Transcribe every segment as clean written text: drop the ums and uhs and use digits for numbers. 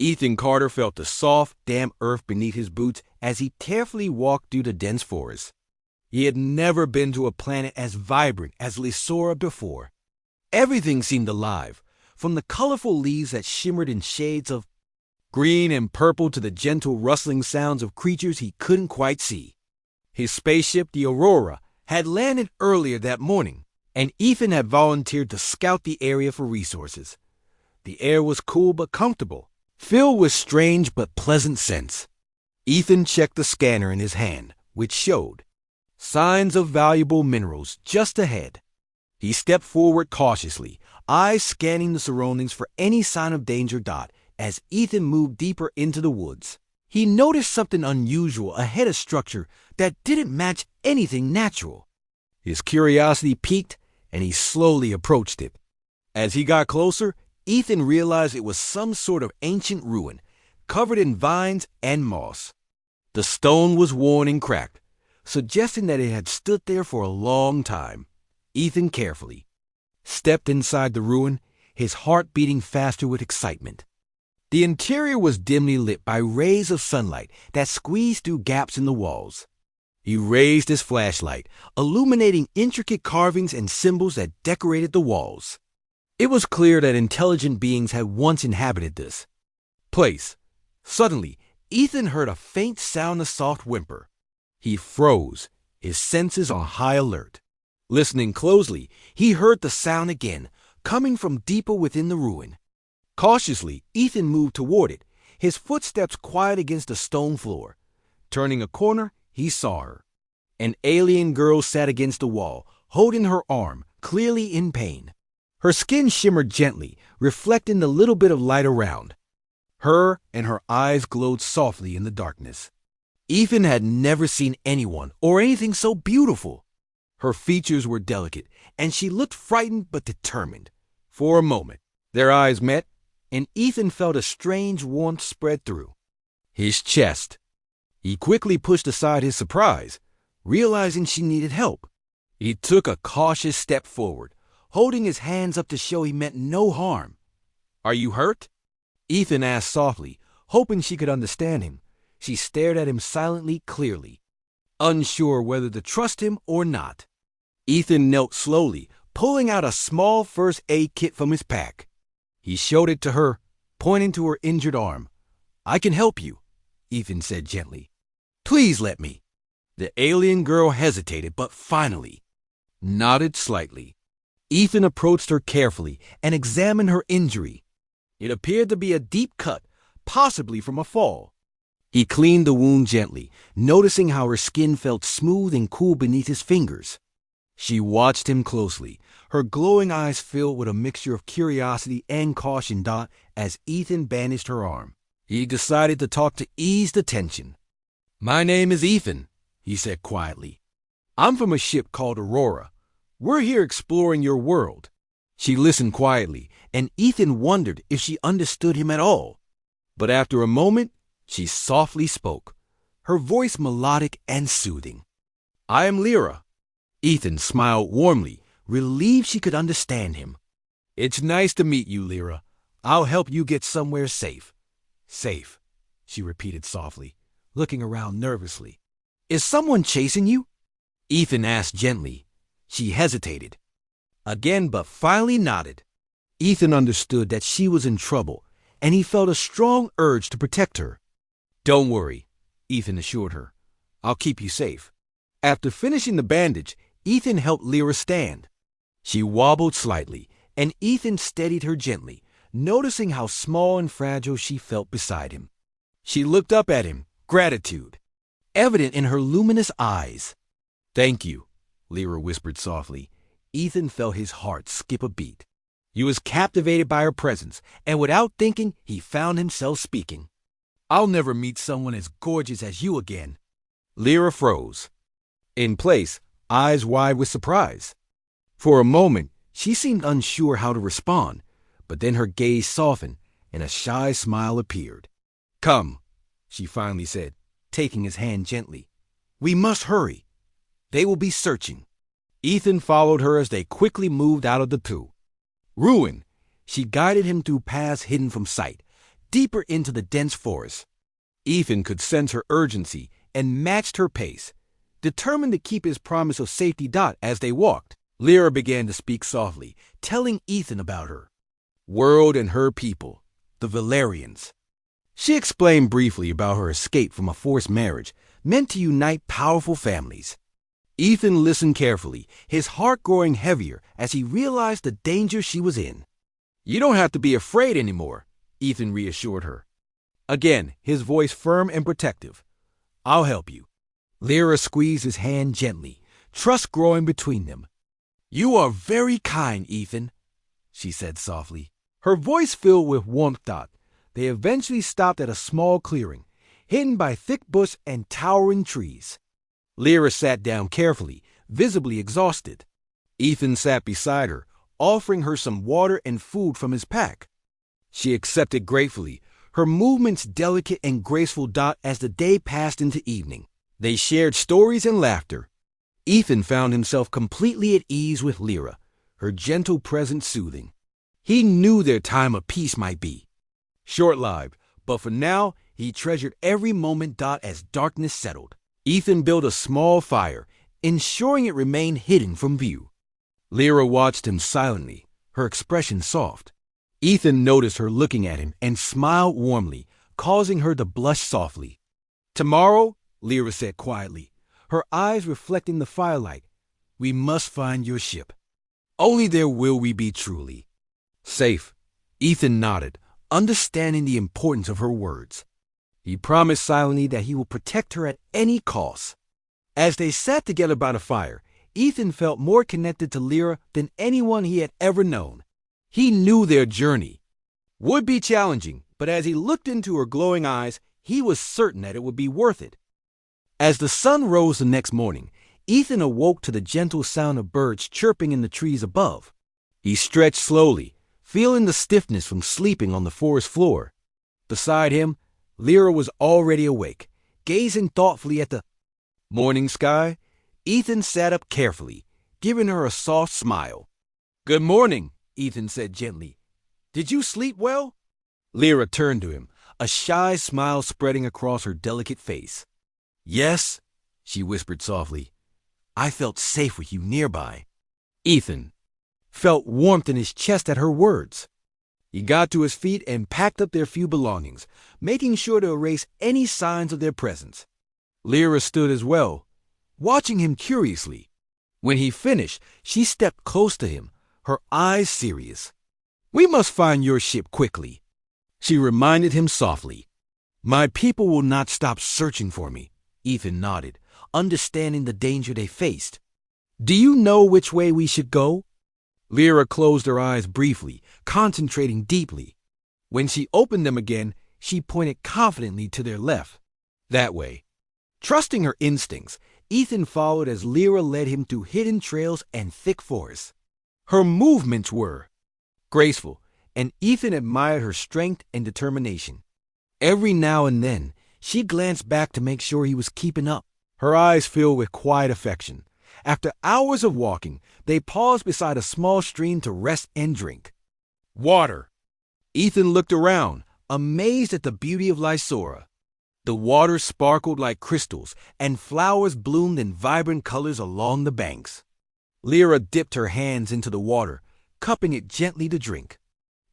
Ethan Carter felt the soft, damp earth beneath his boots as he carefully walked through the dense forest. He had never been to a planet as vibrant as Lysora before. Everything seemed alive, from the colorful leaves that shimmered in shades of green and purple to the gentle rustling sounds of creatures he couldn't quite see. His spaceship, the Aurora, had landed earlier that morning, and Ethan had volunteered to scout the area for resources. The air was cool but comfortable, filled with strange but pleasant scents. Ethan checked the scanner in his hand, which showed signs of valuable minerals just ahead. He stepped forward cautiously, eyes scanning the surroundings for any sign of danger. As Ethan moved deeper into the woods, he noticed something unusual ahead, a structure that didn't match anything natural. His curiosity piqued, and he slowly approached it. As he got closer, Ethan realized it was some sort of ancient ruin, covered in vines and moss. The stone was worn and cracked, suggesting that it had stood there for a long time. Ethan carefully stepped inside the ruin, his heart beating faster with excitement. The interior was dimly lit by rays of sunlight that squeezed through gaps in the walls. He raised his flashlight, illuminating intricate carvings and symbols that decorated the walls. It was clear that intelligent beings had once inhabited this place. Suddenly, Ethan heard a faint sound, a soft whimper. He froze, his senses on high alert. Listening closely, he heard the sound again, coming from deeper within the ruin. Cautiously, Ethan moved toward it, his footsteps quiet against the stone floor. Turning a corner, he saw her. An alien girl sat against the wall, holding her arm, clearly in pain. Her skin shimmered gently, reflecting the little bit of light around her, and her eyes glowed softly in the darkness. Ethan had never seen anyone or anything so beautiful. Her features were delicate, and she looked frightened but determined. For a moment, their eyes met, and Ethan felt a strange warmth spread through his chest. He quickly pushed aside his surprise, realizing she needed help. He took a cautious step forward, holding his hands up to show he meant no harm. "Are you hurt?" Ethan asked softly, hoping she could understand him. She stared at him silently, clearly, unsure whether to trust him or not. Ethan knelt slowly, pulling out a small first aid kit from his pack. He showed it to her, pointing to her injured arm. "I can help you," Ethan said gently. "Please let me." The alien girl hesitated, but finally nodded slightly. Ethan approached her carefully and examined her injury. It appeared to be a deep cut, possibly from a fall. He cleaned the wound gently, noticing how her skin felt smooth and cool beneath his fingers. She watched him closely, her glowing eyes filled with a mixture of curiosity and caution. As Ethan bandaged her arm, he decided to talk to ease the tension. "My name is Ethan," he said quietly. "I'm from a ship called Aurora. We're here exploring your world." She listened quietly, and Ethan wondered if she understood him at all. But after a moment, she softly spoke, her voice melodic and soothing. "I am Lyra." Ethan smiled warmly, relieved she could understand him. "It's nice to meet you, Lyra. I'll help you get somewhere safe." "Safe," she repeated softly, looking around nervously. "Is someone chasing you?" Ethan asked gently. She hesitated again, but finally nodded. Ethan understood that she was in trouble, and he felt a strong urge to protect her. "Don't worry," Ethan assured her. "I'll keep you safe." After finishing the bandage, Ethan helped Lyra stand. She wobbled slightly, and Ethan steadied her gently, noticing how small and fragile she felt beside him. She looked up at him, gratitude evident in her luminous eyes. "Thank you," Lyra whispered softly. Ethan felt his heart skip a beat. He was captivated by her presence, and without thinking, he found himself speaking. "I'll never meet someone as gorgeous as you again." Lyra froze in place, eyes wide with surprise. For a moment, she seemed unsure how to respond, but then her gaze softened, and a shy smile appeared. "Come," she finally said, taking his hand gently. "We must hurry. They will be searching." Ethan followed her as they quickly moved out of the ruin. She guided him through paths hidden from sight, deeper into the dense forest. Ethan could sense her urgency and matched her pace, determined to keep his promise of safety. As they walked, Lyra began to speak softly, telling Ethan about her world and her people, the Valerians. She explained briefly about her escape from a forced marriage meant to unite powerful families. Ethan listened carefully, his heart growing heavier as he realized the danger she was in. "You don't have to be afraid anymore," Ethan reassured her. Again, his voice firm and protective. "I'll help you." Lyra squeezed his hand gently, trust growing between them. "You are very kind, Ethan," she said softly, her voice filled with warmth. They eventually stopped at a small clearing, hidden by thick bush and towering trees. Lyra sat down carefully, visibly exhausted. Ethan sat beside her, offering her some water and food from his pack. She accepted gratefully, her movements delicate and graceful. As the day passed into evening, they shared stories and laughter. Ethan found himself completely at ease with Lyra, her gentle presence soothing. He knew their time of peace might be short-lived, but for now, he treasured every moment. As darkness settled, Ethan built a small fire, ensuring it remained hidden from view. Lyra watched him silently, her expression soft. Ethan noticed her looking at him and smiled warmly, causing her to blush softly. "Tomorrow," Lyra said quietly, her eyes reflecting the firelight, "we must find your ship. Only there will we be truly safe." Ethan nodded, understanding the importance of her words. He promised silently that he will protect her at any cost. As they sat together by the fire, Ethan felt more connected to Lyra than anyone he had ever known. He knew their journey would be challenging, but as he looked into her glowing eyes, he was certain that it would be worth it. As the sun rose the next morning, Ethan awoke to the gentle sound of birds chirping in the trees above. He stretched slowly, feeling the stiffness from sleeping on the forest floor. Beside him, Lyra was already awake, gazing thoughtfully at the morning sky. Ethan sat up carefully, giving her a soft smile. "Good morning," Ethan said gently. "Did you sleep well?" Lyra turned to him, a shy smile spreading across her delicate face. "Yes," she whispered softly. "I felt safe with you nearby." Ethan felt warmth in his chest at her words. He got to his feet and packed up their few belongings, making sure to erase any signs of their presence. Lyra stood as well, watching him curiously. When he finished, she stepped close to him, her eyes serious. "We must find your ship quickly," she reminded him softly. "My people will not stop searching for me," Ethan nodded, understanding the danger they faced. "Do you know which way we should go?" Lyra closed her eyes briefly, concentrating deeply. When she opened them again, she pointed confidently to their left. "That way." Trusting her instincts, Ethan followed as Lyra led him through hidden trails and thick forests. Her movements were graceful, and Ethan admired her strength and determination. Every now and then, she glanced back to make sure he was keeping up, her eyes filled with quiet affection. After hours of walking, they paused beside a small stream to rest and drink. Water. Ethan looked around, amazed at the beauty of Lysora. The water sparkled like crystals, and flowers bloomed in vibrant colors along the banks. Lyra dipped her hands into the water, cupping it gently to drink.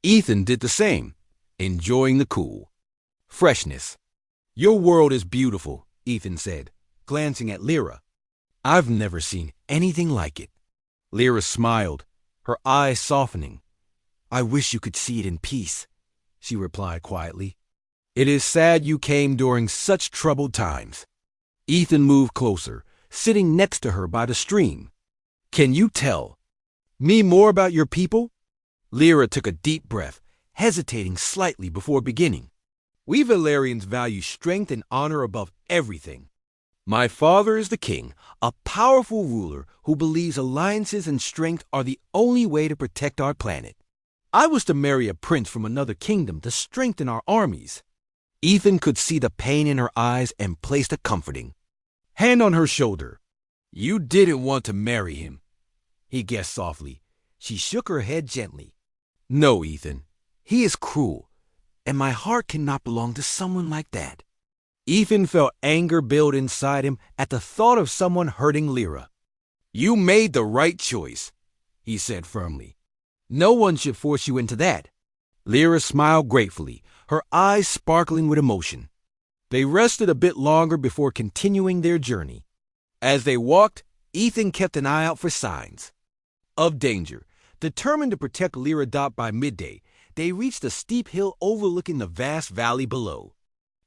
Ethan did the same, enjoying the cool freshness. "Your world is beautiful," Ethan said, glancing at Lyra. "I've never seen anything like it." Lyra smiled, her eyes softening. "I wish you could see it in peace," she replied quietly. "It is sad you came during such troubled times." Ethan moved closer, sitting next to her by the stream. "Can you tell me more about your people?" Lyra took a deep breath, hesitating slightly before beginning. "We Valerians value strength and honor above everything. My father is the king, a powerful ruler who believes alliances and strength are the only way to protect our planet. I was to marry a prince from another kingdom to strengthen our armies." Ethan could see the pain in her eyes and placed a comforting hand on her shoulder. "You didn't want to marry him," he guessed softly. She shook her head gently. "No, Ethan. He is cruel, and my heart cannot belong to someone like that. Ethan felt anger build inside him at the thought of someone hurting Lyra. You made the right choice, he said firmly. No one should force you into that. Lyra smiled gratefully, her eyes sparkling with emotion. They rested a bit longer before continuing their journey. As they walked, Ethan kept an eye out for signs of danger. Determined to protect Lyra by midday, they reached a steep hill overlooking the vast valley below.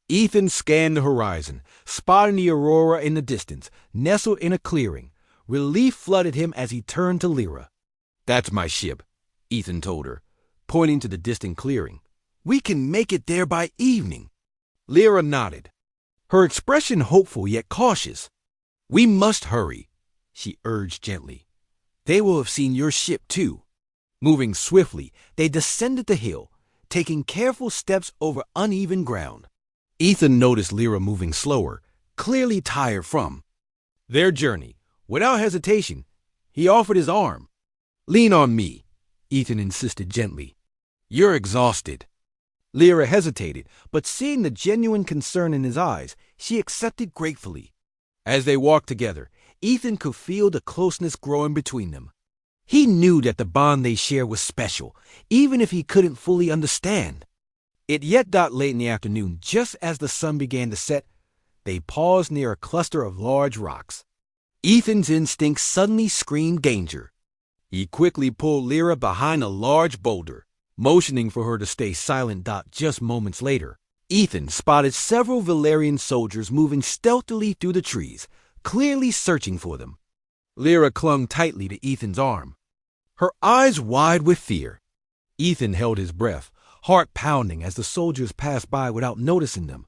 Ethan scanned the horizon, spotting the aurora in the distance, nestled in a clearing. Relief flooded him as he turned to Lyra. That's my ship, Ethan told her, pointing to the distant clearing. We can make it there by evening. Lyra nodded, her expression hopeful yet cautious. We must hurry, she urged gently. They will have seen your ship too. Moving swiftly, they descended the hill, taking careful steps over uneven ground. Ethan noticed Lyra moving slower, clearly tired from their journey. Without hesitation, he offered his arm. Lean on me, Ethan insisted gently. You're exhausted. Lyra hesitated, but seeing the genuine concern in his eyes, she accepted gratefully. As they walked together, Ethan could feel the closeness growing between them. He knew that the bond they shared was special, even if he couldn't fully understand. It yet got late in the afternoon, just as the sun began to set. They paused near a cluster of large rocks. Ethan's instincts suddenly screamed danger. He quickly pulled Lyra behind a large boulder, motioning for her to stay silent. Just moments later, Ethan spotted several Valerian soldiers moving stealthily through the trees, clearly searching for them. Lyra clung tightly to Ethan's arm, her eyes wide with fear. Ethan held his breath, heart pounding as the soldiers passed by without noticing them.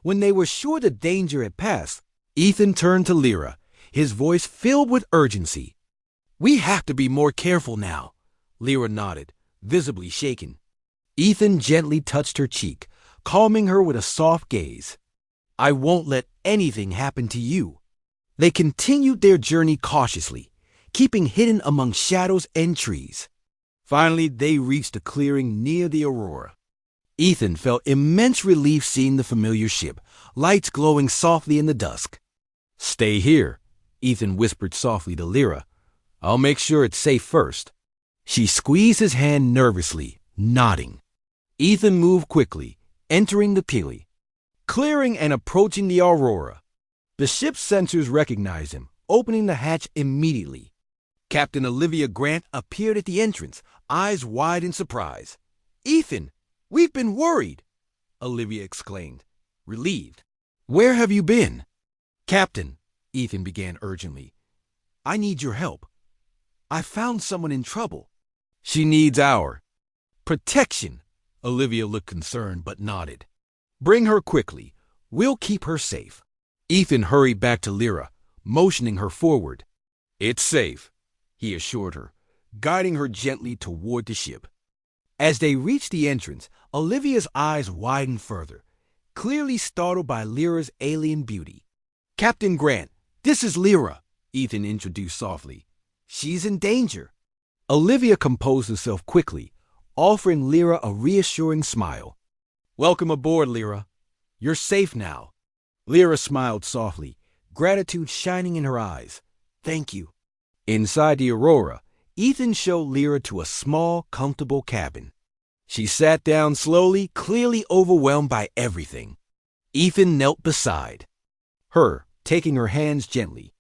When they were sure the danger had passed, Ethan turned to Lyra, his voice filled with urgency. We have to be more careful now, Lyra nodded, visibly shaken. Ethan gently touched her cheek, calming her with a soft gaze. I won't let anything happen to you. They continued their journey cautiously, keeping hidden among shadows and trees. Finally, they reached a clearing near the aurora. Ethan felt immense relief seeing the familiar ship, lights glowing softly in the dusk. Stay here, Ethan whispered softly to Lyra. I'll make sure it's safe first. She squeezed his hand nervously, nodding. Ethan moved quickly, entering the clearing and approaching the aurora. The ship's sensors recognized him, opening the hatch immediately. Captain Olivia Grant appeared at the entrance, eyes wide in surprise. Ethan, we've been worried, Olivia exclaimed, relieved. Where have you been? Captain, Ethan began urgently, I need your help. I found someone in trouble. She needs our protection. Olivia looked concerned but nodded. Bring her quickly. We'll keep her safe. Ethan hurried back to Lyra, motioning her forward. It's safe, he assured her, guiding her gently toward the ship. As they reached the entrance, Olivia's eyes widened further, clearly startled by Lyra's alien beauty. Captain Grant, this is Lyra, Ethan introduced softly. She's in danger. Olivia composed herself quickly, offering Lyra a reassuring smile. Welcome aboard, Lyra. You're safe now. Lyra smiled softly, gratitude shining in her eyes. Thank you. Inside the aurora, Ethan showed Lyra to a small, comfortable cabin. She sat down slowly, clearly overwhelmed by everything. Ethan knelt beside her, taking her hands gently.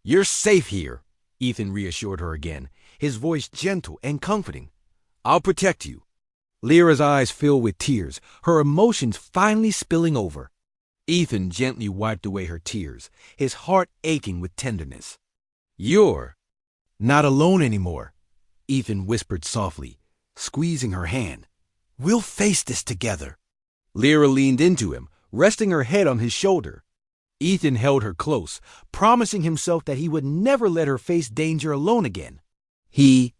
You're safe here, Ethan reassured her again, his voice gentle and comforting. I'll protect you. Lyra's eyes filled with tears, her emotions finally spilling over. Ethan gently wiped away her tears, his heart aching with tenderness. You're not alone anymore, Ethan whispered softly, squeezing her hand. We'll face this together. Lyra leaned into him, resting her head on his shoulder. Ethan held her close, promising himself that he would never let her face danger alone again. He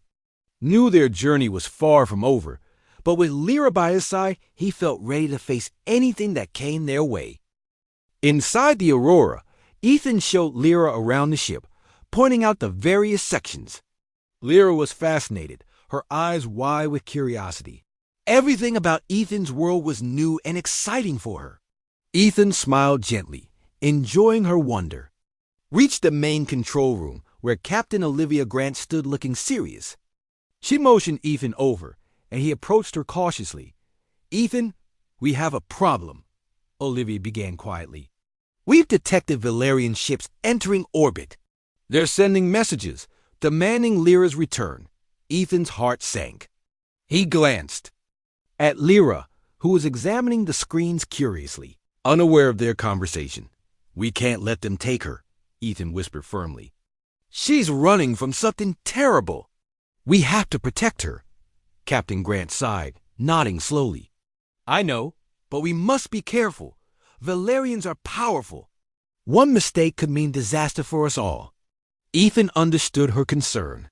knew their journey was far from over, but with Lyra by his side, he felt ready to face anything that came their way. Inside the aurora, Ethan showed Lyra around the ship, pointing out the various sections. Lyra was fascinated, her eyes wide with curiosity. Everything about Ethan's world was new and exciting for her. Ethan smiled gently, enjoying her wonder. Reached the main control room, where Captain Olivia Grant stood looking serious. She motioned Ethan over, and he approached her cautiously. "Ethan, we have a problem," Olivia began quietly. "We've detected Valerian ships entering orbit. They're sending messages, demanding Lyra's return." Ethan's heart sank. He glanced at Lyra, who was examining the screens curiously, unaware of their conversation. "We can't let them take her," Ethan whispered firmly. "She's running from something terrible. We have to protect her." Captain Grant sighed, nodding slowly. "I know, but we must be careful. Valerians are powerful. One mistake could mean disaster for us all." Ethan understood her concern.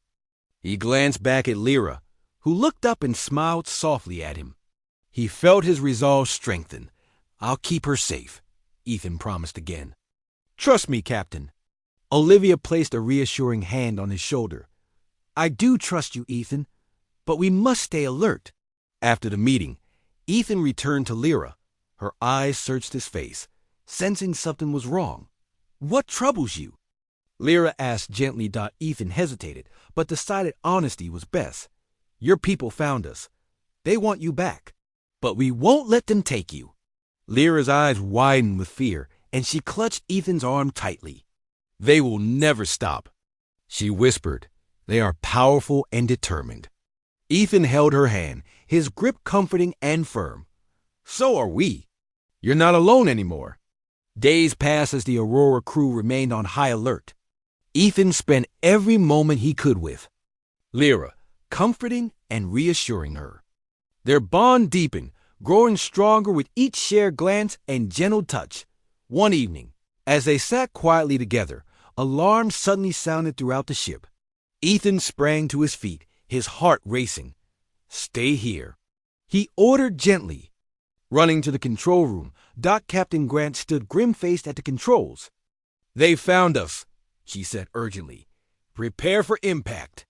He glanced back at Lyra, who looked up and smiled softly at him. He felt his resolve strengthen. "I'll keep her safe," Ethan promised again. "Trust me, Captain." Olivia placed a reassuring hand on his shoulder. "I do trust you, Ethan, but we must stay alert." After the meeting, Ethan returned to Lyra. Her eyes searched his face, sensing something was wrong. "What troubles you?" Lyra asked gently. Ethan hesitated, but decided honesty was best. "Your people found us. They want you back, but we won't let them take you." Lyra's eyes widened with fear, and she clutched Ethan's arm tightly. "They will never stop," she whispered. "They are powerful and determined." Ethan held her hand, his grip comforting and firm. "So are we. You're not alone anymore." Days passed as the Aurora crew remained on high alert. Ethan spent every moment he could with Lyra, comforting and reassuring her. Their bond deepened, growing stronger with each shared glance and gentle touch. One evening, as they sat quietly together, alarms suddenly sounded throughout the ship. Ethan sprang to his feet, his heart racing. "Stay here," he ordered gently. Running to the control room, Captain Grant stood grim-faced at the controls. "They found us," she said urgently. "Prepare for impact."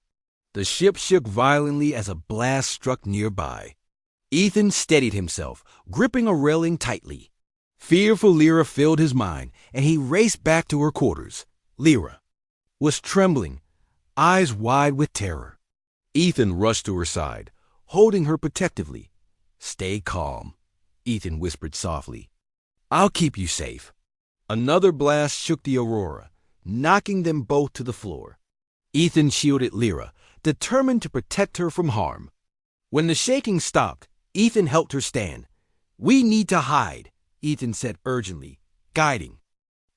The ship shook violently as a blast struck nearby. Ethan steadied himself, gripping a railing tightly. Fear for Lyra filled his mind, and he raced back to her quarters. Lyra was trembling, eyes wide with terror. Ethan rushed to her side, holding her protectively. "Stay calm," Ethan whispered softly. "I'll keep you safe." Another blast shook the Aurora, knocking them both to the floor. Ethan shielded Lyra, determined to protect her from harm. When the shaking stopped, Ethan helped her stand. "We need to hide," Ethan said urgently, guiding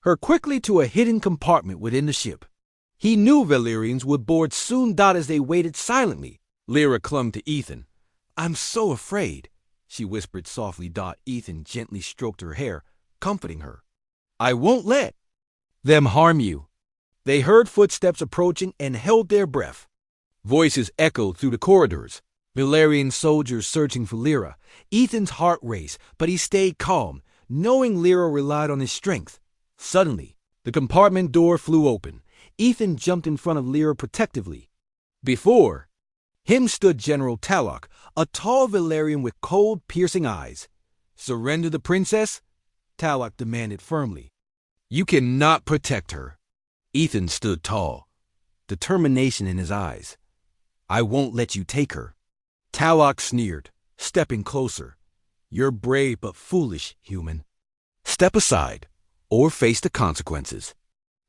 her quickly to a hidden compartment within the ship. He knew Valerians would board soon. As they waited silently, Lyra clung to Ethan. "I'm so afraid," she whispered softly. Ethan gently stroked her hair, comforting her. "I won't let them harm you." They heard footsteps approaching and held their breath. Voices echoed through the corridors. Valerian soldiers searching for Lyra. Ethan's heart raced, but he stayed calm, knowing Lyra relied on his strength. Suddenly, the compartment door flew open. Ethan jumped in front of Lyra protectively. Before him stood General Talok, a tall Valerian with cold, piercing eyes. "Surrender the princess?" Talok demanded firmly. "You cannot protect her." Ethan stood tall, determination in his eyes. "I won't let you take her." Talok sneered, stepping closer. "You're brave but foolish, human. Step aside, or face the consequences."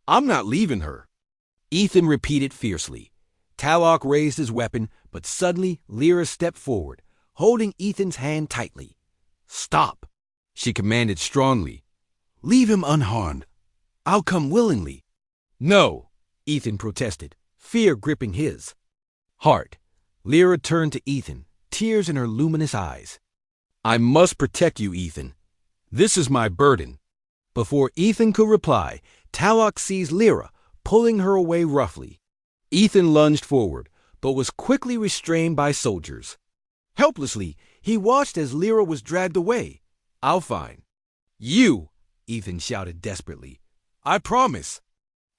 "I'm not leaving her," Ethan repeated fiercely. Talok raised his weapon, but suddenly Lyra stepped forward, holding Ethan's hand tightly. "Stop," she commanded strongly. "Leave him unharmed. I'll come willingly." "No," Ethan protested, fear gripping his heart. Lyra turned to Ethan, tears in her luminous eyes. "I must protect you, Ethan. This is my burden." Before Ethan could reply, Talok seized Lyra, pulling her away roughly. Ethan lunged forward, but was quickly restrained by soldiers. Helplessly, he watched as Lyra was dragged away. "I'll find you," Ethan shouted desperately. "I promise."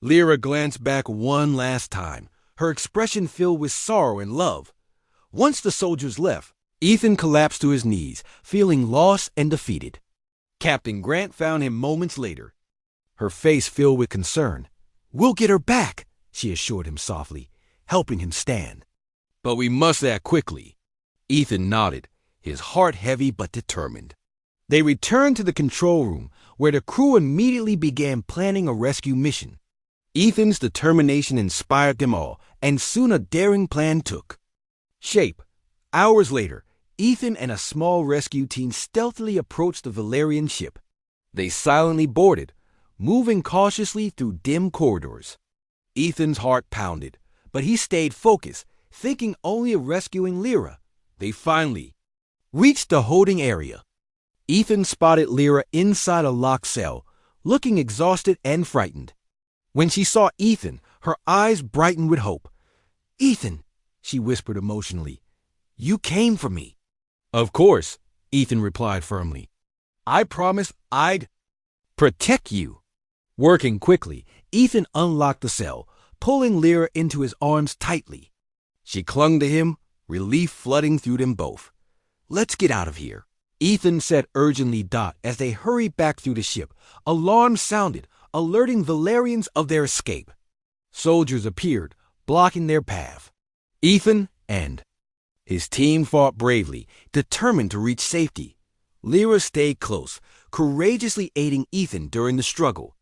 Lyra glanced back one last time, her expression filled with sorrow and love. Once the soldiers left, Ethan collapsed to his knees, feeling lost and defeated. Captain Grant found him moments later, her face filled with concern. "We'll get her back," she assured him softly, helping him stand. "But we must act quickly." Ethan nodded, his heart heavy but determined. They returned to the control room, where the crew immediately began planning a rescue mission. Ethan's determination inspired them all, and soon a daring plan took shape. Hours later, Ethan and a small rescue team stealthily approached the Valerian ship. They silently boarded, moving cautiously through dim corridors. Ethan's heart pounded, but he stayed focused, thinking only of rescuing Lyra. They finally reached the holding area. Ethan spotted Lyra inside a locked cell, looking exhausted and frightened. When she saw Ethan, her eyes brightened with hope. "Ethan," she whispered emotionally, "you came for me." "Of course," Ethan replied firmly. "I promised I'd protect you." Working quickly, Ethan unlocked the cell, pulling Lyra into his arms tightly. She clung to him, relief flooding through them both. "Let's get out of here," Ethan said urgently. As they hurried back through the ship, alarms sounded, alerting Valerians of their escape. Soldiers appeared, blocking their path. Ethan and his team fought bravely, determined to reach safety. Lyra stayed close, courageously aiding Ethan during the struggle.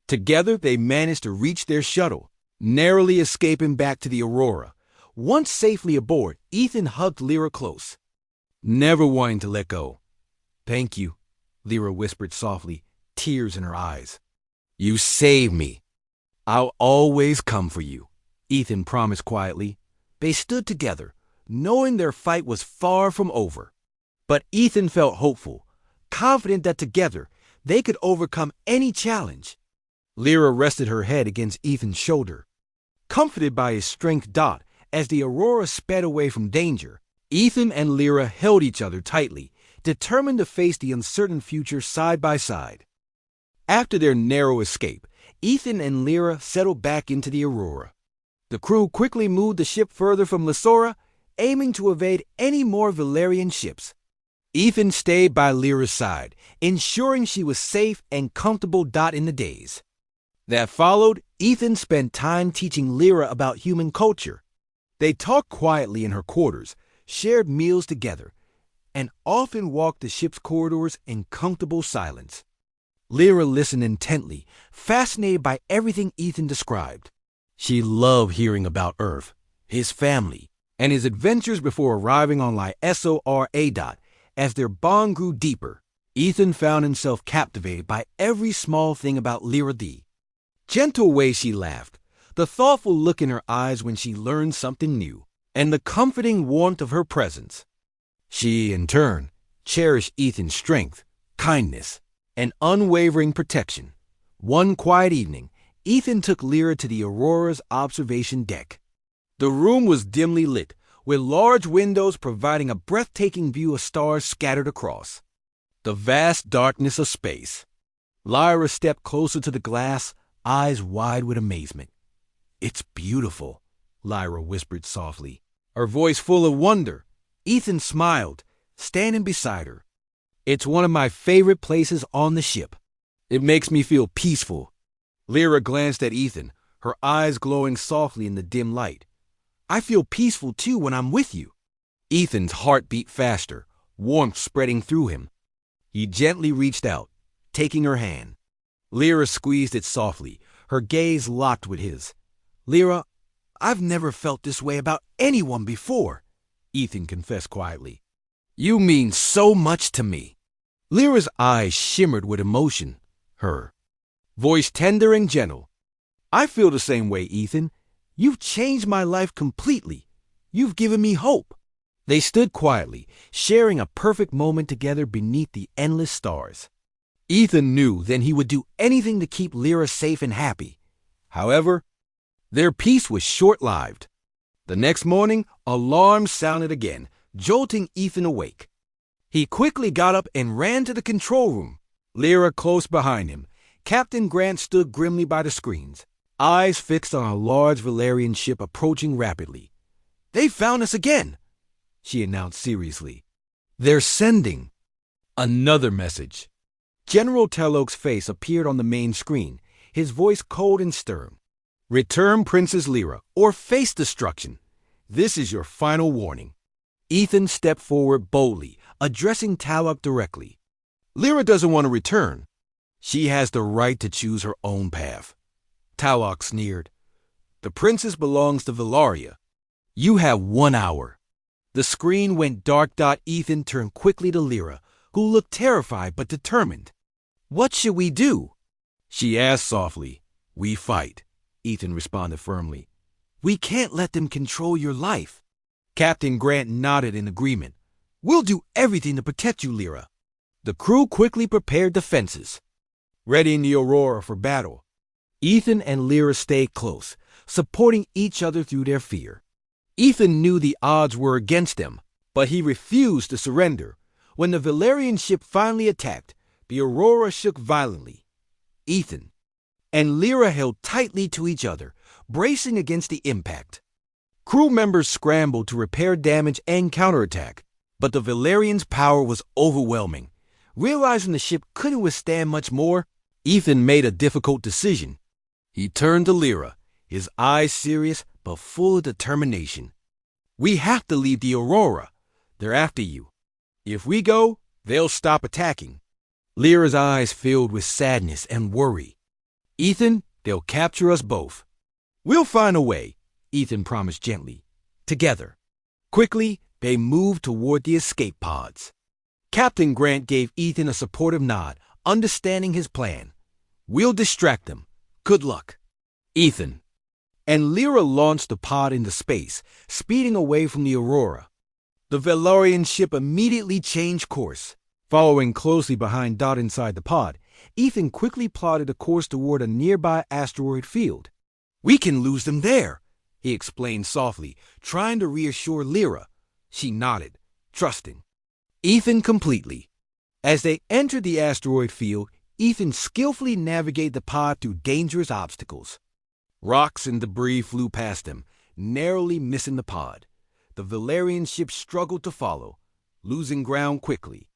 Together, they managed to reach their shuttle, narrowly escaping back to the Aurora. Once safely aboard, Ethan hugged Lyra close, never wanting to let go. "Thank you," Lyra whispered softly, tears in her eyes. "You saved me." "I'll always come for you," Ethan promised quietly. They stood together, knowing their fight was far from over. But Ethan felt hopeful, confident that together they could overcome any challenge. Lyra rested her head against Ethan's shoulder. Comforted by his strength. As the Aurora sped away from danger, Ethan and Lyra held each other tightly, determined to face the uncertain future side by side. After their narrow escape, Ethan and Lyra settled back into the Aurora. The crew quickly moved the ship further from Lysora, aiming to evade any more Valerian ships. Ethan stayed by Lyra's side, ensuring she was safe and comfortable. In the days that followed, Ethan spent time teaching Lyra about human culture. They talked quietly in her quarters, shared meals together, and often walked the ship's corridors in comfortable silence. Lyra listened intently, fascinated by everything Ethan described. She loved hearing about Earth, his family, and his adventures before arriving on Lysora. As their bond grew deeper, Ethan found himself captivated by every small thing about Lyra. The gentle way she laughed, the thoughtful look in her eyes when she learned something new, and the comforting warmth of her presence. She, in turn, cherished Ethan's strength, kindness, and unwavering protection. One quiet evening, Ethan took Lyra to the Aurora's observation deck. The room was dimly lit, with large windows providing a breathtaking view of stars scattered across the vast darkness of space. Lyra stepped closer to the glass, eyes wide with amazement. "It's beautiful," Lyra whispered softly, her voice full of wonder. Ethan smiled, standing beside her. "It's one of my favorite places on the ship. It makes me feel peaceful." Lyra glanced at Ethan, her eyes glowing softly in the dim light. "I feel peaceful too when I'm with you." Ethan's heart beat faster, warmth spreading through him. He gently reached out, taking her hand. Lyra squeezed it softly, her gaze locked with his. "Lyra, I've never felt this way about anyone before," Ethan confessed quietly. "You mean so much to me." Lyra's eyes shimmered with emotion, her voice tender and gentle. "I feel the same way, Ethan. You've changed my life completely. You've given me hope." They stood quietly, sharing a perfect moment together beneath the endless stars. Ethan knew then he would do anything to keep Lyra safe and happy. However, their peace was short-lived. The next morning, alarms sounded again, jolting Ethan awake. He quickly got up and ran to the control room, Lyra close behind him. Captain Grant stood grimly by the screens, eyes fixed on a large Valerian ship approaching rapidly. "They found us again!" she announced seriously. They're sending another message. General Telok's face appeared on the main screen, his voice cold and stern. Return Princess Lyra, or face destruction. This is your final warning. Ethan stepped forward boldly, addressing Talok directly. Lyra doesn't want to return. She has the right to choose her own path. Talok sneered. The princess belongs to Velaria. You have 1 hour. The screen went dark. Ethan turned quickly to Lyra, who looked terrified but determined. What should we do? She asked softly. We fight, Ethan responded firmly. We can't let them control your life. Captain Grant nodded in agreement. We'll do everything to protect you, Lyra. The crew quickly prepared defenses, readying the Aurora for battle. Ethan and Lyra stayed close, supporting each other through their fear. Ethan knew the odds were against them, but he refused to surrender. When the Valerian ship finally attacked, the Aurora shook violently. Ethan and Lyra held tightly to each other, bracing against the impact. Crew members scrambled to repair damage and counterattack, but the Valerian's power was overwhelming. Realizing the ship couldn't withstand much more, Ethan made a difficult decision. He turned to Lyra, his eyes serious but full of determination. We have to leave the Aurora. They're after you. If we go, they'll stop attacking. Lyra's eyes filled with sadness and worry. Ethan, they'll capture us both. We'll find a way, Ethan promised gently. Together. Quickly, they moved toward the escape pods. Captain Grant gave Ethan a supportive nod, understanding his plan. We'll distract them. Good luck. Ethan. And Lyra launched the pod into space, speeding away from the Aurora. The Valerian ship immediately changed course. Following closely behind Dot inside the pod, Ethan quickly plotted a course toward a nearby asteroid field. We can lose them there, he explained softly, trying to reassure Lyra. She nodded, trusting Ethan completely. As they entered the asteroid field, Ethan skillfully navigated the pod through dangerous obstacles. Rocks and debris flew past them, narrowly missing the pod. The Valerian ship struggled to follow, losing ground quickly.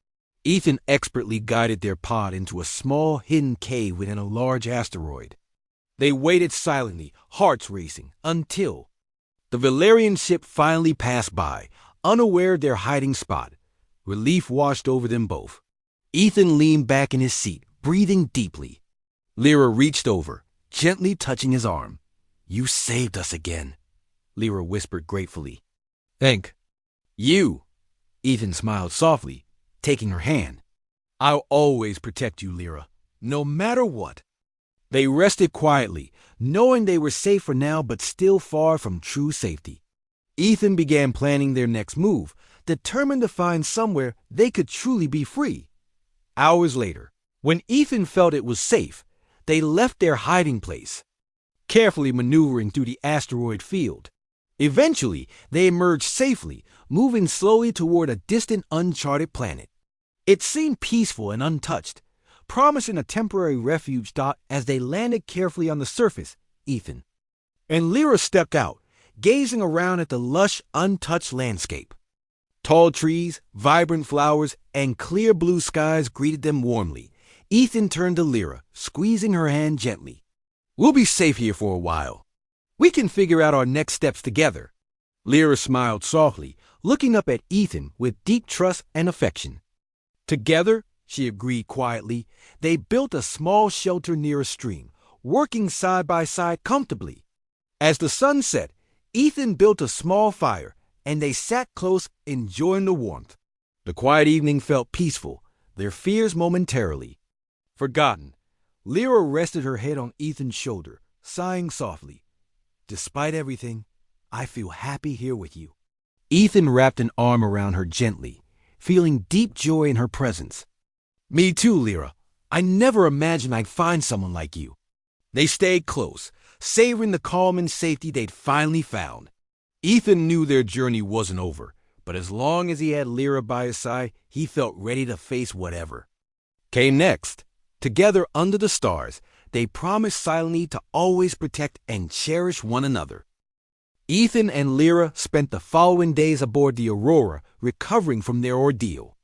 Ethan expertly guided their pod into a small hidden cave within a large asteroid. They waited silently, hearts racing, until the Valerian ship finally passed by, unaware of their hiding spot. Relief washed over them both. Ethan leaned back in his seat, breathing deeply. Lyra reached over, gently touching his arm. You saved us again, Lyra whispered gratefully. Thank you, Ethan smiled softly, taking her hand. I'll always protect you, Lyra, no matter what. They rested quietly, knowing they were safe for now but still far from true safety. Ethan began planning their next move, determined to find somewhere they could truly be free. Hours later, when Ethan felt it was safe, they left their hiding place, carefully maneuvering through the asteroid field. Eventually, they emerged safely, moving slowly toward a distant, uncharted planet. It seemed peaceful and untouched, promising a temporary refuge. As they landed carefully on the surface, Ethan and Lyra stepped out, gazing around at the lush, untouched landscape. Tall trees, vibrant flowers, and clear blue skies greeted them warmly. Ethan turned to Lyra, squeezing her hand gently. We'll be safe here for a while. We can figure out our next steps together. Lyra smiled softly, looking up at Ethan with deep trust and affection. Together, she agreed quietly, they built a small shelter near a stream, working side by side comfortably. As the sun set, Ethan built a small fire, and they sat close, enjoying the warmth. The quiet evening felt peaceful, their fears momentarily forgotten. Lyra rested her head on Ethan's shoulder, sighing softly. Despite everything, I feel happy here with you. Ethan wrapped an arm around her gently, feeling deep joy in her presence. Me too, Lyra. I never imagined I'd find someone like you. They stayed close, savoring the calm and safety they'd finally found. Ethan knew their journey wasn't over, but as long as he had Lyra by his side, he felt ready to face whatever came next. Together under the stars, they promised silently to always protect and cherish one another. Ethan and Lyra spent the following days aboard the Aurora, recovering from their ordeal.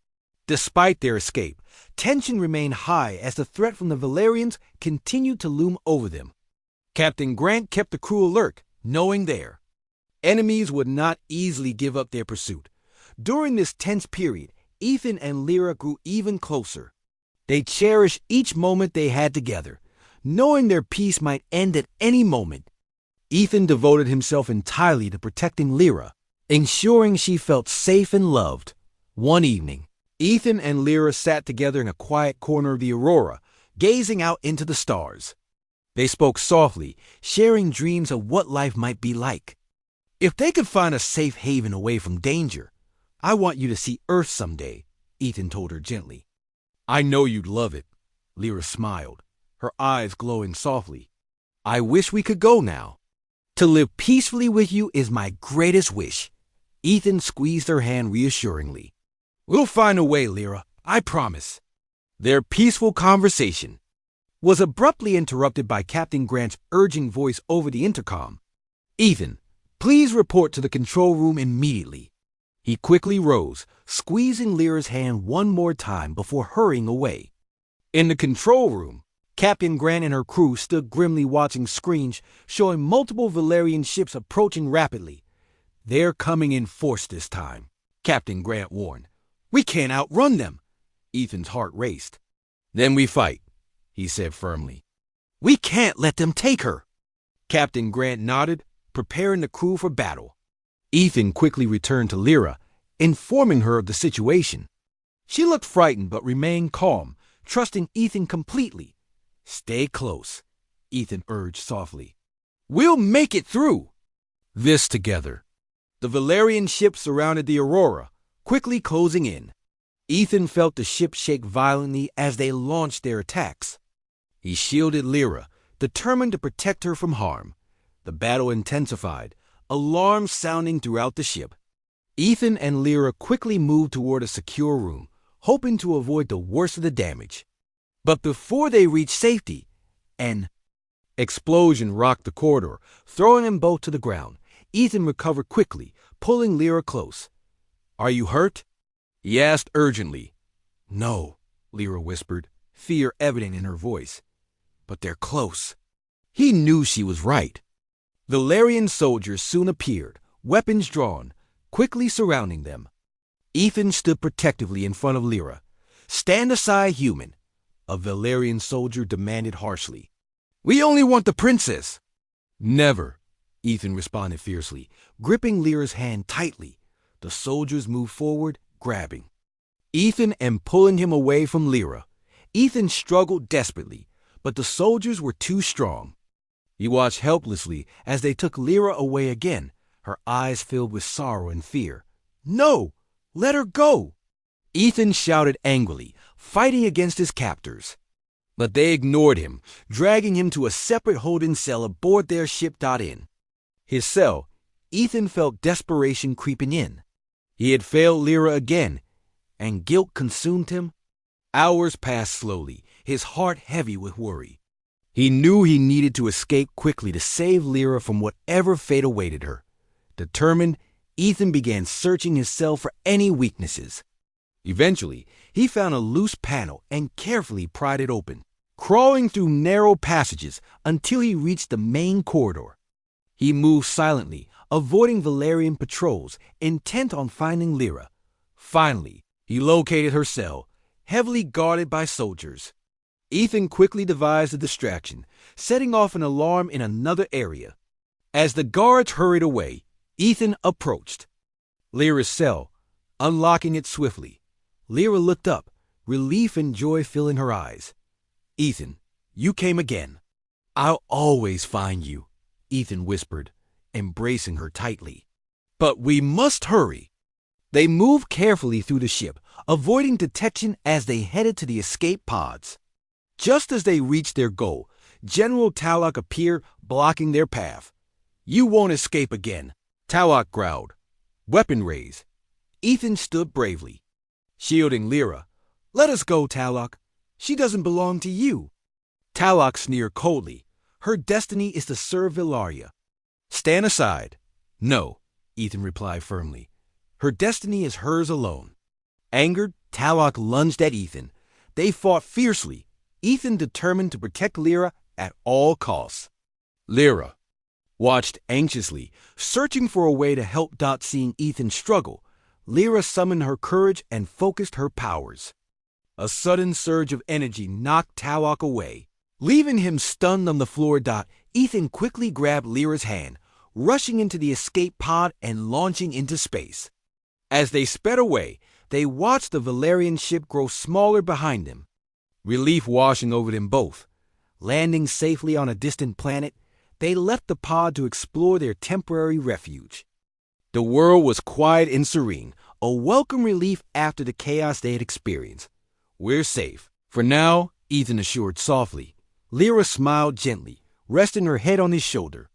Despite their escape, tension remained high as the threat from the Valerians continued to loom over them. Captain Grant kept the crew alert, knowing their enemies would not easily give up their pursuit. During this tense period, Ethan and Lyra grew even closer. They cherished each moment they had together, knowing their peace might end at any moment. Ethan devoted himself entirely to protecting Lyra, ensuring she felt safe and loved. One evening, Ethan and Lyra sat together in a quiet corner of the Aurora, gazing out into the stars. They spoke softly, sharing dreams of what life might be like. "If they could find a safe haven away from danger, I want you to see Earth someday," Ethan told her gently. "I know you'd love it," Lyra smiled, her eyes glowing softly. "I wish we could go now." "To live peacefully with you is my greatest wish." Ethan squeezed her hand reassuringly. "We'll find a way, Lyra, I promise." Their peaceful conversation was abruptly interrupted by Captain Grant's urging voice over the intercom. "Ethan, please report to the control room immediately." He quickly rose, squeezing Lyra's hand one more time before hurrying away. In the control room, Captain Grant and her crew stood grimly watching screens showing multiple Valerian ships approaching rapidly. "They're coming in force this time," Captain Grant warned. "We can't outrun them." Ethan's heart raced. "Then we fight," he said firmly. "We can't let them take her." Captain Grant nodded, preparing the crew for battle. Ethan quickly returned to Lyra, informing her of the situation. She looked frightened but remained calm, trusting Ethan completely. "Stay close," Ethan urged softly. "We'll make it through this together." The Valerian ship surrounded the Aurora, quickly closing in. Ethan felt the ship shake violently as they launched their attacks. He shielded Lyra, determined to protect her from harm. The battle intensified, alarms sounding throughout the ship. Ethan and Lyra quickly moved toward a secure room, hoping to avoid the worst of the damage. But before they reached safety, an explosion rocked the corridor, throwing them both to the ground. Ethan recovered quickly, pulling Lyra close. "Are you hurt?" he asked urgently. "No," Lyra whispered, fear evident in her voice. "But they're close." He knew she was right. Valerian soldiers soon appeared, weapons drawn, quickly surrounding them. Ethan stood protectively in front of Lyra. "Stand aside, human," a Valerian soldier demanded harshly. "We only want the princess." "Never," Ethan responded fiercely, gripping Lyra's hand tightly. The soldiers moved forward, grabbing Ethan and pulling him away from Lyra. Ethan struggled desperately, but the soldiers were too strong. He watched helplessly as they took Lyra away again, her eyes filled with sorrow and fear. "No! Let her go!" Ethan shouted angrily, fighting against his captors. But they ignored him, dragging him to a separate holding cell aboard their ship. In his cell, Ethan felt desperation creeping in. He had failed Lyra again, and guilt consumed him. Hours passed slowly, his heart heavy with worry. He knew he needed to escape quickly to save Lyra from whatever fate awaited her. Determined, Ethan began searching his cell for any weaknesses. Eventually, he found a loose panel and carefully pried it open, crawling through narrow passages until he reached the main corridor. He moved silently, avoiding Valerian patrols, intent on finding Lyra. Finally, he located her cell, heavily guarded by soldiers. Ethan quickly devised a distraction, setting off an alarm in another area. As the guards hurried away, Ethan approached Lyra's cell, unlocking it swiftly. Lyra looked up, relief and joy filling her eyes. "Ethan, you came again." "I'll always find you," Ethan whispered, embracing her tightly. "But we must hurry." They moved carefully through the ship, avoiding detection as they headed to the escape pods. Just as they reached their goal, General Talak appeared, blocking their path. "You won't escape again," Talak growled, weapon raised. Ethan stood bravely, shielding Lyra. "Let us go, Talak. She doesn't belong to you." Talak sneered coldly. "Her destiny is to serve Vilaria." "Stand aside," No, Ethan replied firmly. Her destiny is hers alone. Angered, Talok lunged at Ethan. They fought fiercely, Ethan determined to protect Lyra at all costs. Lyra watched anxiously, searching for a way to help. Seeing Ethan struggle, Lyra summoned her courage and focused her powers. A sudden surge of energy knocked Talok away, leaving him stunned on the floor. Ethan quickly grabbed Lyra's hand, rushing into the escape pod and launching into space. As they sped away, they watched the Valerian ship grow smaller behind them, relief washing over them both. Landing safely on a distant planet, they left the pod to explore their temporary refuge. The world was quiet and serene, a welcome relief after the chaos they had experienced. We're safe. For now, Ethan assured softly. Lyra smiled gently, resting her head on his shoulder.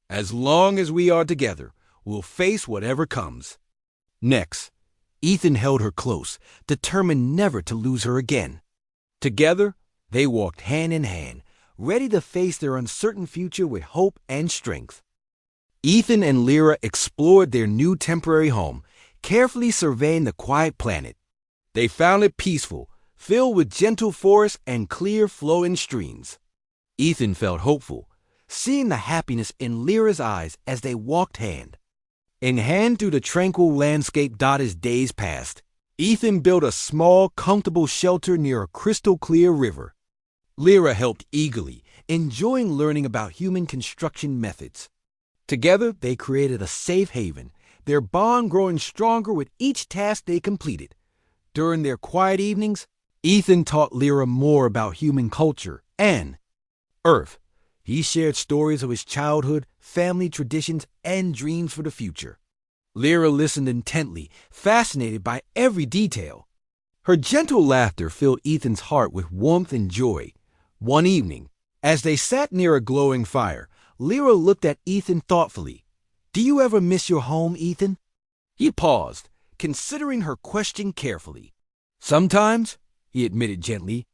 As long as we are together, we'll face whatever comes. Next, Ethan held her close, determined never to lose her again. Together, they walked hand in hand, ready to face their uncertain future with hope and strength. Ethan and Lyra explored their new temporary home, carefully surveying the quiet planet. They found it peaceful, filled with gentle forests and clear flowing streams. Ethan felt hopeful, seeing the happiness in Lyra's eyes as they walked hand in hand through the tranquil landscape. As days passed, Ethan built a small, comfortable shelter near a crystal-clear river. Lyra helped eagerly, enjoying learning about human construction methods. Together, they created a safe haven, their bond growing stronger with each task they completed. During their quiet evenings, Ethan taught Lyra more about human culture and Earth. He shared stories of his childhood, family traditions, and dreams for the future. Lyra listened intently, fascinated by every detail. Her gentle laughter filled Ethan's heart with warmth and joy. One evening, as they sat near a glowing fire, Lyra looked at Ethan thoughtfully. "Do you ever miss your home, Ethan?" He paused, considering her question carefully. "Sometimes," he admitted gently,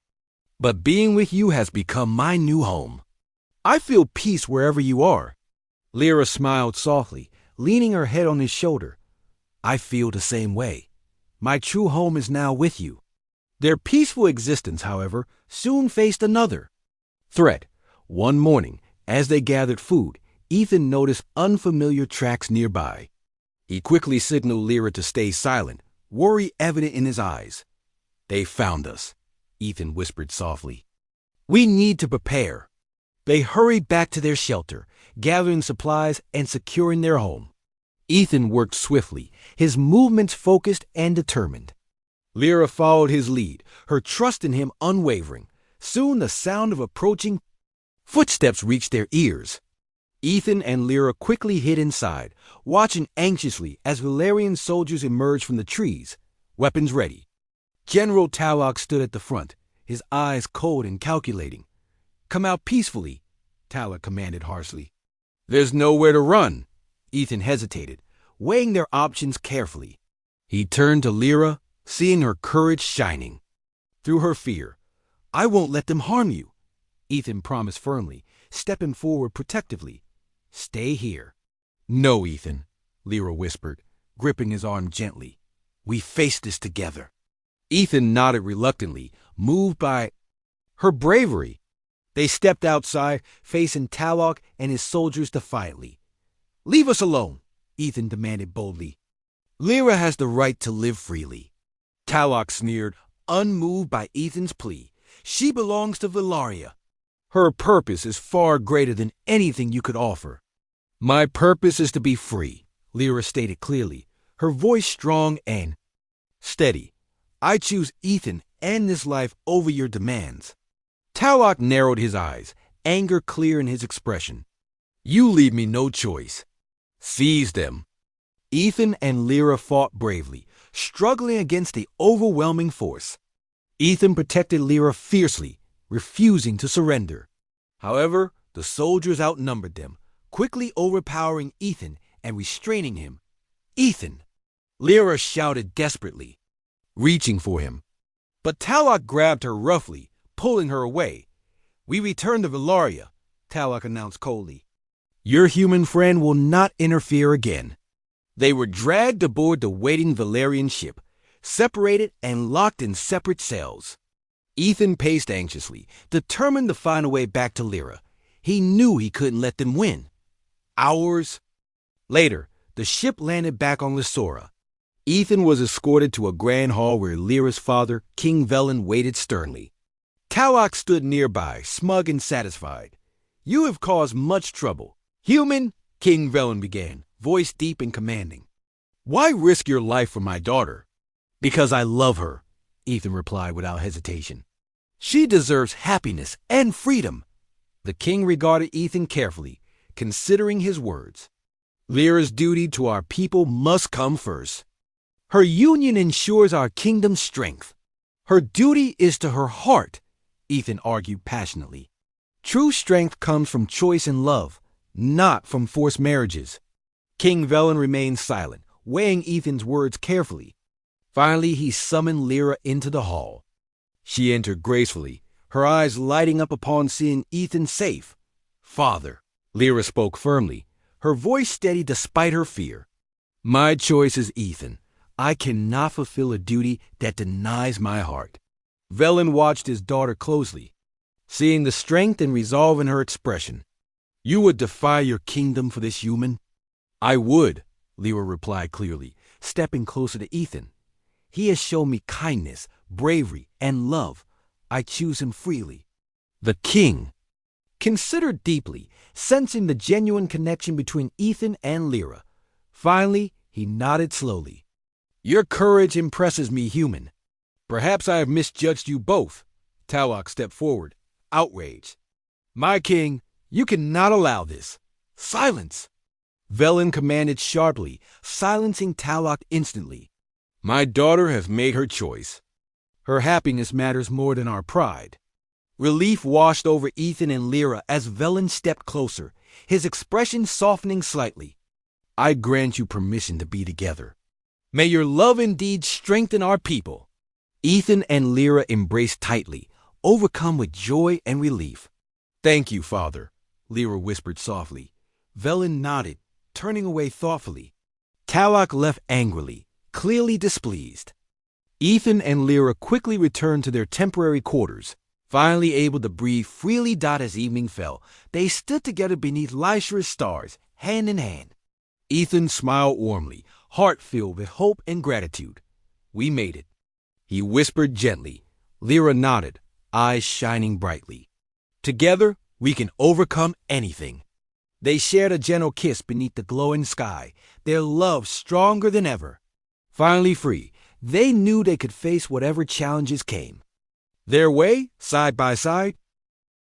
"but being with you has become my new home. I feel peace wherever you are." Lyra smiled softly, leaning her head on his shoulder. "I feel the same way. My true home is now with you." Their peaceful existence, however, soon faced another threat. One morning, as they gathered food, Ethan noticed unfamiliar tracks nearby. He quickly signaled Lyra to stay silent, worry evident in his eyes. "They found us," Ethan whispered softly. "We need to prepare." They hurried back to their shelter, gathering supplies and securing their home. Ethan worked swiftly, his movements focused and determined. Lyra followed his lead, her trust in him unwavering. Soon the sound of approaching footsteps reached their ears. Ethan and Lyra quickly hid inside, watching anxiously as Valerian soldiers emerged from the trees, weapons ready. General Talok stood at the front, his eyes cold and calculating. "Come out peacefully," Talok commanded harshly. "There's nowhere to run." Ethan hesitated, weighing their options carefully. He turned to Lyra, seeing her courage shining through her fear. "I won't let them harm you," Ethan promised firmly, stepping forward protectively. "Stay here." "No, Ethan," Lyra whispered, gripping his arm gently. "We face this together." Ethan nodded reluctantly, moved by her bravery. They stepped outside, facing Talok and his soldiers defiantly. "Leave us alone," Ethan demanded boldly. "Lyra has the right to live freely." Talok sneered, unmoved by Ethan's plea. "She belongs to Valaria. Her purpose is far greater than anything you could offer." "My purpose is to be free," Lyra stated clearly, her voice strong and steady. "I choose Ethan and this life over your demands." Talok narrowed his eyes, anger clear in his expression. "You leave me no choice. Seize them." Ethan and Lyra fought bravely, struggling against the overwhelming force. Ethan protected Lyra fiercely, refusing to surrender. However, the soldiers outnumbered them, quickly overpowering Ethan and restraining him. "Ethan!" Lyra shouted desperately, reaching for him. But Talok grabbed her roughly, pulling her away. "We return to Valaria," Talok announced coldly. Your human friend will not interfere again. They were dragged aboard the waiting Valerian ship, separated and locked in separate cells. Ethan paced anxiously, determined to find a way back to Lyra. He knew he couldn't let them win. Hours later, the ship landed back on Lysora. Ethan was escorted to a grand hall where Lyra's father, King Velen, waited sternly. Talok stood nearby, smug and satisfied. "You have caused much trouble. Human," King Velen began, voice deep and commanding. "Why risk your life for my daughter?" "Because I love her," Ethan replied without hesitation. "She deserves happiness and freedom." The king regarded Ethan carefully, considering his words. "Lyra's duty to our people must come first. Her union ensures our kingdom's strength. Her duty is to her heart," Ethan argued passionately. "True strength comes from choice and love, not from forced marriages." King Velen remained silent, weighing Ethan's words carefully. Finally, he summoned Lyra into the hall. She entered gracefully, her eyes lighting up upon seeing Ethan safe. "Father," Lyra spoke firmly, her voice steady despite her fear. "My choice is Ethan. I cannot fulfill a duty that denies my heart." Velen watched his daughter closely, seeing the strength and resolve in her expression. "You would defy your kingdom for this human?" "I would," Lyra replied clearly, stepping closer to Ethan. "He has shown me kindness, bravery, and love. I choose him freely." The king considered deeply, sensing the genuine connection between Ethan and Lyra. Finally, he nodded slowly. "Your courage impresses me, human. Perhaps I have misjudged you both." Talok stepped forward, outraged. "My king, you cannot allow this. Silence!" Velen commanded sharply, silencing Talok instantly. "My daughter has made her choice. Her happiness matters more than our pride." Relief washed over Ethan and Lyra as Velen stepped closer, his expression softening slightly. "I grant you permission to be together. May your love indeed strengthen our people." Ethan and Lyra embraced tightly, overcome with joy and relief. "Thank you, father," Lyra whispered softly. Velen nodded, turning away thoughtfully. Talok left angrily, clearly displeased. Ethan and Lyra quickly returned to their temporary quarters. Finally able to breathe freely as evening fell, they stood together beneath Lyshra's stars, hand in hand. Ethan smiled warmly, heart filled with hope and gratitude. "We made it," he whispered gently. Lyra nodded, eyes shining brightly. "Together, we can overcome anything." They shared a gentle kiss beneath the glowing sky, their love stronger than ever. Finally free, they knew they could face whatever challenges came. Their way, side by side,